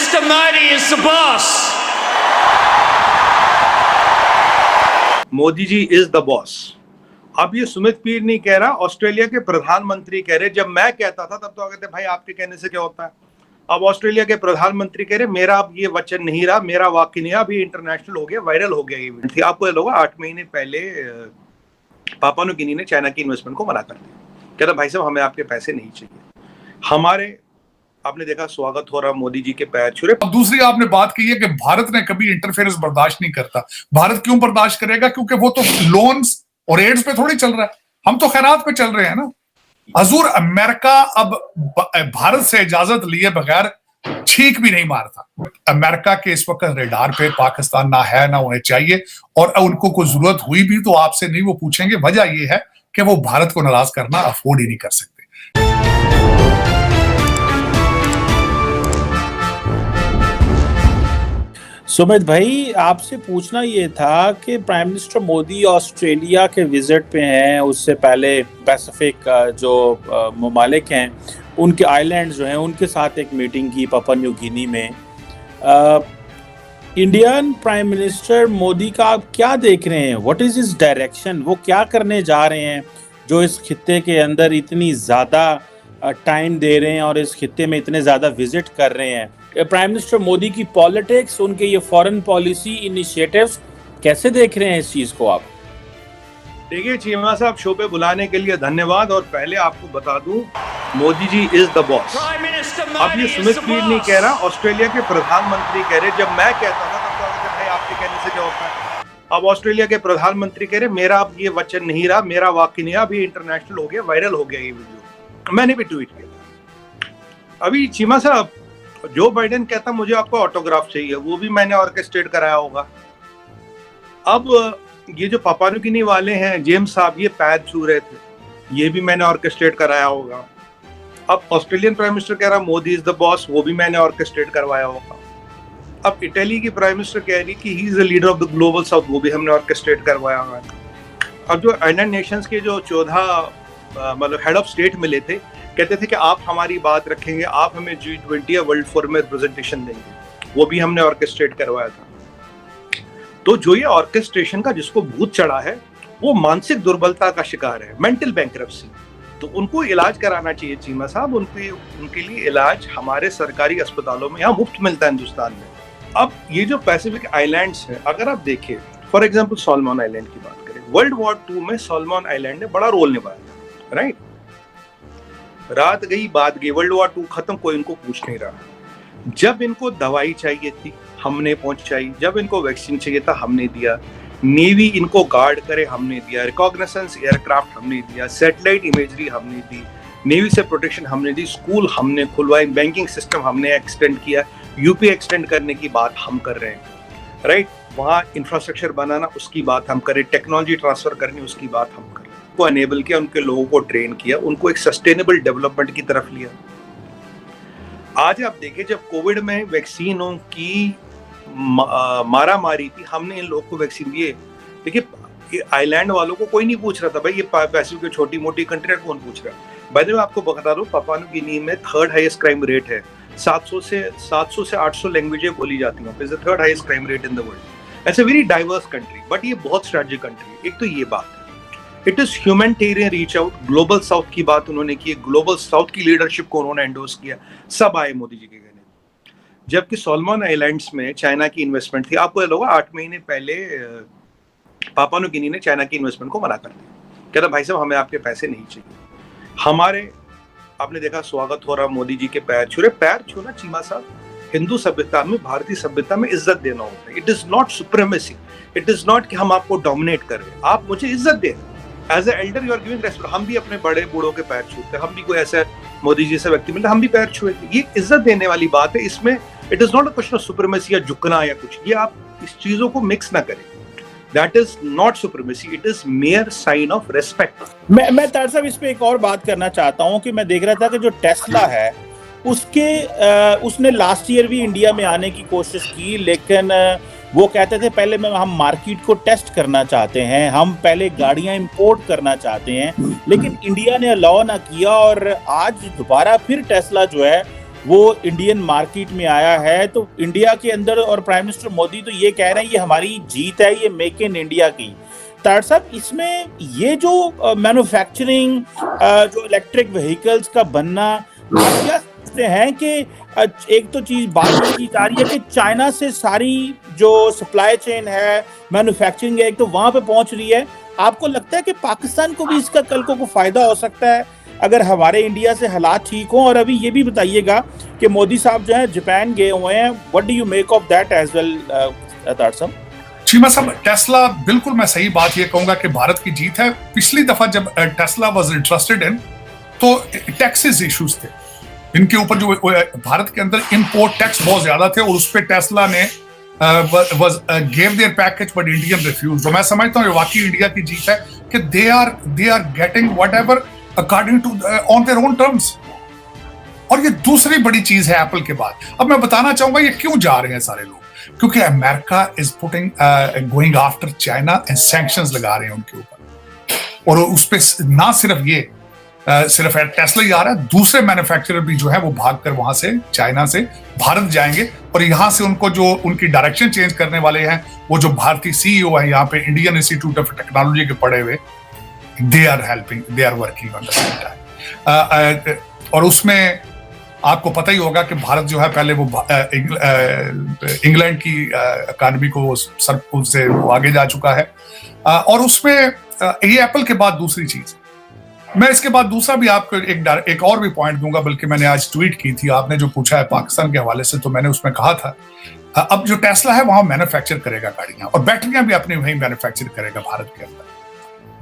Minister Modi is the boss. Modi ji is the boss. अब ये सुमित पीर नहीं कह रहा, ऑस्ट्रेलिया के प्रधानमंत्री कह रहे। जब मैं कहता था तब तो कहते भाई आपके कहने से क्या होता है। अब ऑस्ट्रेलिया के प्रधानमंत्री कह रहे मेरा अब ये वचन नहीं रहा, मेरा वाक्य नहीं रहा, अभी इंटरनेशनल हो गया, वायरल हो गया। ये आपको लोग 8 महीने पहले पापुआ न्यू गिनी ने चाइना की इन्वेस्टमेंट को मना कर दिया। कहता भाई साहब हमें आपके पैसे नहीं चाहिए। हमारे आपने देखा स्वागत हो रहा, मोदी जी के पैर छू रहे। अब दूसरी आपने बात की है कि भारत ने कभी इंटरफेरेंस बर्दाश्त नहीं करता। भारत क्यों बर्दाश्त करेगा? क्योंकि वो तो लोन्स और एड्स पे थोड़ी चल रहा है, हम तो खैरात पे चल रहे हैं ना। हजूर अमेरिका अब भारत से इजाजत लिए बगैर छींक भी नहीं मारता। अमेरिका के इस वक्त रेडार पे पाकिस्तान ना है ना उन्हें चाहिए, और उनको कोई जरूरत हुई भी तो आपसे नहीं वो पूछेंगे। वजह यह है कि वो भारत को नाराज करना अफोर्ड ही नहीं कर सकते। सुमित भाई, आपसे पूछना ये था कि प्राइम मिनिस्टर मोदी ऑस्ट्रेलिया के विजिट पे हैं, उससे पहले पैसिफिक जो ममालिक हैं उनके आइलैंड्स जो हैं उनके साथ एक मीटिंग की पापुआ न्यू गिनी में। इंडियन प्राइम मिनिस्टर मोदी का आप क्या देख रहे हैं? What is his direction? वो क्या करने जा रहे हैं जो इस खित्ते के अंदर इतनी ज़्यादा टाइम दे रहे हैं और इस खित्ते में इतने ज़्यादा विजिट कर रहे हैं? प्राइम मिनिस्टर मोदी की पॉलिटिक्स, उनके ये फॉरेन पॉलिसी इनिशिएटिव्स कैसे देख रहे हैं इस चीज को आप? देखिए चीमा साहब, शो पे बुलाने के लिए धन्यवाद। और पहले आपको बता दूं, Modi ji is the boss. अब ये सुमित पीर नहीं कह रहा, ऑस्ट्रेलिया के प्रधानमंत्री कह रहे। जब मैं कहता था तब तो कहते भाई आपके कहने से क्या होता है। अब ऑस्ट्रेलिया के प्रधानमंत्री कह रहे मेरा अब ये वचन नहीं रहा, मेरा वाक्य नहीं रहा, अभी इंटरनेशनल हो गया, वायरल हो गया ये वीडियो। मैंने भी ट्वीट किया। अभी चीमा साहब, जो बाइडेन कहता मुझे आपका ऑटोग्राफ चाहिए, वो भी मैंने ऑर्केस्ट्रेट कराया होगा। अब ये जो पापुआ न्यू गिनी वाले हैं जेम्स साहब, ये पैर छू रहे थे, ये भी मैंने ऑर्केस्ट्रेट कराया होगा। अब ऑस्ट्रेलियन प्राइम मिनिस्टर कह रहा मोदी इज द बॉस, वो भी मैंने ऑर्केस्ट्रेट करवाया होगा। अब इटली की प्राइम मिनिस्टर कह रही कि he is the leader of the global south, वो भी हमने ऑर्केस्ट्रेट करवाया होगा। अब जो यूनाइटेड नेशंस के जो 14 मतलब हेड ऑफ स्टेट मिले थे, कहते थे कि आप हमारी बात रखेंगे, आप हमें G20 या वर्ल्ड फोरम में रिप्रेजेंटेशन देंगे, वो भी हमने ऑर्केस्ट्रेट करवाया था। तो जो ये ऑर्केस्ट्रेशन का जिसको भूत चढ़ा है, वो मानसिक दुर्बलता का शिकार है, मेंटल बैंक्रप्सी। तो उनको इलाज कराना चाहिए चीमा साहब। उनके लिए इलाज हमारे सरकारी अस्पतालों में यहाँ मुफ्त मिलता है हिंदुस्तान में। अब ये जो पैसिफिक आइलैंड्स हैं, अगर आप देखें फॉर एग्जाम्पल सॉलमन आइलैंड की बात करें, वर्ल्ड वॉर 2 में सॉलमन आइलैंड ने बड़ा रोल निभाया था, राइट। रात गई बात गई, वर्ल्ड वॉर 2 खत्म, कोई इनको पूछ नहीं रहा। जब इनको दवाई चाहिए थी हमने पहुंचाई, जब इनको वैक्सीन चाहिए था हमने दिया, नेवी इनको गार्ड करे हमने दिया, रिकॉग्निसेंस एयरक्राफ्ट हमने दिया, सैटेलाइट इमेजरी हमने दी, नेवी से प्रोटेक्शन हमने दी, स्कूल हमने खुलवाए, बैंकिंग सिस्टम हमने एक्सटेंड किया, यूपी एक्सटेंड करने की बात हम कर रहे हैं, राइट। वहाँ इंफ्रास्ट्रक्चर बनाना उसकी बात हम करें, टेक्नोलॉजी ट्रांसफर करनी उसकी बात हम करें, को एनेबल किया, उनके लोगों को ट्रेन किया, उनको एक सस्टेनेबल डेवलपमेंट की तरफ लिया। आज आप देखिए, जब कोविड में वैक्सीनों की मारा मारी थी, हमने इन लोगों को वैक्सीन दिए। देखिए आइलैंड वालों को कोई नहीं पूछ रहा था भाई, ये पैसिफिक की छोटी मोटी कंट्री कौन पूछ रहा है। भाई मैं आपको बता दूं, पापुआ न्यू गिनी में 3rd हाईएस्ट क्राइम रेट है। 700 से 800 लैंग्वेजें बोली जाती हैं, it's the 3rd highest crime rate in the world. It's a very diverse country, but ये बहुत स्ट्रेटेजिक कंट्री है। एक तो ये बात है, it is humanitarian reach out. Global south की बात उन्होंने की, ग्लोबल साउथ की लीडरशिप को उन्होंने एंडोर्स किया, सब आए मोदी जी के कहने। जबकि सॉलमन आइलैंड्स में चाइना की इन्वेस्टमेंट थी, आपको लोग 8 महीने पहले पापुआ न्यू गिनी ने चाइना की इन्वेस्टमेंट को मना कर दिया। कहता भाई साहब हमें आपके पैसे नहीं चाहिए। हमारे आपने देखा स्वागत हो रहा, मोदी जी के पैर छू रहे। पैर छूना चीमा साहब हिंदू सभ्यता में, भारतीय सभ्यता में इज्जत देना होता है। It is not supremacy, it is not कि हम आपको डोमिनेट कर रहे हैं, आप मुझे इज्जत दे रहे हैं। As a elder you are giving respect. हम भी अपने बड़े बूढ़ों के पैर छूते, हम भी कोई ऐसा मोदी जी से व्यक्ति मिलता हम भी पैर छुए थे। ये इज्जत देने वाली बात है। इसमें it is not a question of supremacy या झुकना या कुछ, ये आप इस चीजों को मिक्स ना करें। That is not supremacy, it is mere sign of respect. मैं तार साहब इस पे एक और बात करना चाहता हूँ कि मैं देख रहा था कि जो टेस्ला है उसने लास्ट ईयर भी इंडिया में आने की कोशिश की, लेकिन वो कहते थे पहले हम मार्केट को टेस्ट करना चाहते हैं, हम पहले गाड़ियां इंपोर्ट करना चाहते हैं, लेकिन इंडिया ने अलाउ ना किया। और आज दोबारा फिर टेस्ला जो है वो इंडियन मार्केट में आया है। तो इंडिया के अंदर और प्राइम मिनिस्टर मोदी तो ये कह रहे हैं ये हमारी जीत है, ये मेक इन इंडिया की। तार साहब, इसमें ये जो मैन्युफैक्चरिंग, जो इलेक्ट्रिक व्हीकल्स का बनना, आप क्या सोचते हैं कि एक तो चीज बात की जा रही है कि चाइना से सारी जो सप्लाई चेन है, मैन्युफैक्चरिंग है, एक तो वहां पे पहुंच रही है। आपको लगता है कि पाकिस्तान को भी इसका कल को फायदा हो सकता है अगर हमारे इंडिया से हालात ठीक हो? और अभी ये भी बताइएगा कि मोदी साहब जो है जापान गए हुए हैं, what do you make of that as well तार साहब? चीमा साहब, टेस्ला, बिल्कुल मैं सही बात ये कहूंगा कि भारत की जीत है। पिछली दफा जब टेस्ला वाज इंटरेस्टेड इन, तो टैक्सेस इश्यूज थे इनके ऊपर, जो भारत के अंदर इंपोर्ट टैक्स बहुत ज्यादा थे, और उस पर टेस्ला ने gave their package but Indian refused। तो मैं समझता हूँ ये वाकई इंडिया की जीत है कि they are getting whatever according to on their own terms। और ये दूसरी बड़ी चीज है एप्पल के बाद। अब मैं बताना चाहूंगा ये क्यों जा रहे हैं सारे लोग, क्योंकि America is putting going after China and sanctions लगा रहे हैं उनके ऊपर। और उस पर ना सिर्फ ये सिर्फ टेस्ला ही आ रहा है, दूसरे मैन्युफैक्चरर भी जो है वो भागकर वहां से, चाइना से भारत जाएंगे, और यहां से उनको जो उनकी डायरेक्शन चेंज करने वाले हैं, वो जो भारतीय सीईओ है यहाँ पे इंडियन इंस्टीट्यूट ऑफ टेक्नोलॉजी के पढ़े हुए, they are helping, they are working on the same time. और उसमें आपको पता ही होगा कि भारत जो है पहले वो इंग्लैंड की इकॉनमी को सर से आगे जा चुका है। और उसमें ये एप्पल के बाद दूसरी चीज, मैं इसके बाद दूसरा भी आपको एक और भी पॉइंट दूंगा, बल्कि मैंने आज ट्वीट की थी, आपने जो पूछा है पाकिस्तान के हवाले से, तो मैंने उसमें कहा था अब जो टेस्ला है वहां मैन्युफैक्चर करेगा गाड़ियां, और बैटरियां भी अपनी वहीं मैन्युफैक्चर करेगा भारत के अंदर।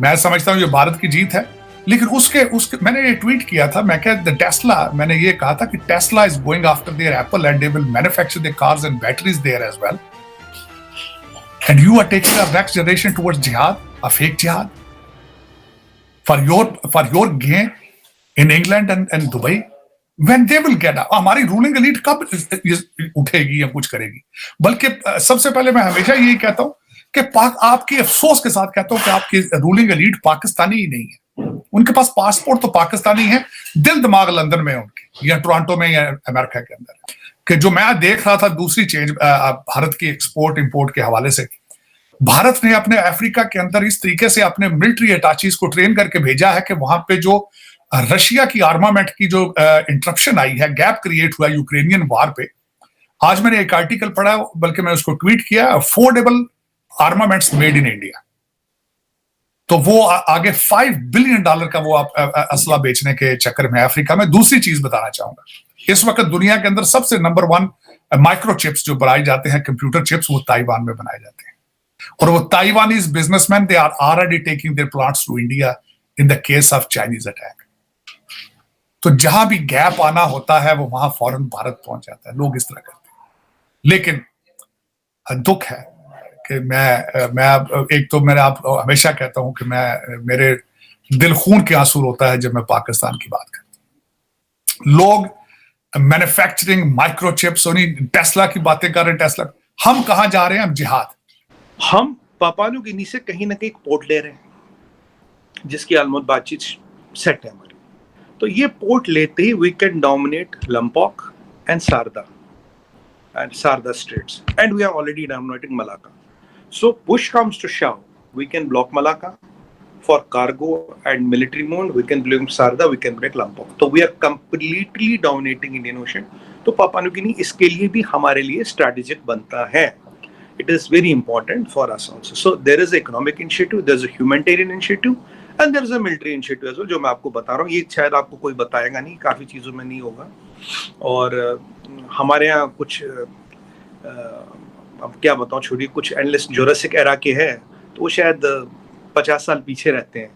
मैं समझता हूँ ये भारत की जीत है। लेकिन उसके मैंने ये ट्वीट किया था, मैं कहा टेस्ला, मैंने ये कहा था कि Tesla is going after their Apple and they will manufacture their cars and batteries there as well, and you are taking a next generation towards जिहाद, अ फेक जिहाद for your gain in England and Dubai, when they will get up। हमारी ruling elite कब उठेगी या कुछ करेगी? बल्कि सबसे पहले मैं हमेशा यही कहता हूं कि आपकी अफसोस के साथ कहता हूं कि आपकी रूलिंग एलीट पाकिस्तानी ही नहीं है। उनके पास पासपोर्ट तो पाकिस्तानी है, दिल दिमाग लंदन में उनके, या टोरंटो में, या अमेरिका के अंदर। कि जो मैं देख रहा था दूसरी चीज भारत की एक्सपोर्ट इंपोर्ट के हवाले से, भारत ने अपने अफ्रीका के अंदर इस तरीके से अपने मिलिट्री अटैचीज को ट्रेन करके भेजा है कि वहां पे जो रशिया की आर्मामेंट की जो इंटरप्शन आई है, गैप क्रिएट हुआ यूक्रेनियन वार पे। आज मैंने एक आर्टिकल पढ़ा, बल्कि मैं उसको ट्वीट किया, affordable armaments made in India. तो वो आगे $5 बिलियन का वो असला बेचने के चक्कर में अफ्रीका में। दूसरी चीज बताना चाहूंगा, इस वक्त दुनिया के अंदर सबसे नंबर 1 माइक्रो चिप्स जो बनाए जाते हैं, कंप्यूटर चिप्स, वो ताइवान में बनाए जाते हैं। और वो Taiwanese businessman, they are already taking their plants to India in the case of Chinese attack. तो जहां भी गैप आना होता है वो वहां फौरन भारत पहुंच जाता है। लोग इस तरह करते हैं। लेकिन दुख है कि मैं एक तो मेरा, आप हमेशा कहता हूं कि मेरे दिल खून के आंसू होता है जब मैं पाकिस्तान की बात करता हूं। लोग मैन्युफैक्चरिंग माइक्रोचिप्स, टेस्ला की बातें कर रहे हैं। टेस्ला, हम कहां जा रहे हैं? हम जिहाद। हम पापुआ न्यू गिनी से कहीं ना कहीं पोर्ट ले रहे हैं, जिसकी ऑलमोस्ट बातचीत सेट है हमारी। तो ये पोर्ट लेते ही we can dominate Lombok and Sarda straits, and we are already dominating Malacca. So push comes to shove, we can block Malacca for cargo and military mode, we can blame Sarda, we can break Lombok। तो we are completely dominating Indian Ocean। तो Papua New Guinea इसके लिए भी हमारे लिए strategic बनता है। It is very important for us also। So there is economic initiative, there is a humanitarian initiative, and there is a military initiative as well, जो मैं आपको बता रहा हूँ। ये शायद आपको कोई बताएगा नहीं, काफी चीजों में नहीं होगा। और हमारे यहाँ कुछ अब क्या बताऊँ, छोड़िए, कुछ एनालिस्ट जोरासिक एरा के हैं, तो वो शायद 50 साल पीछे रहते हैं।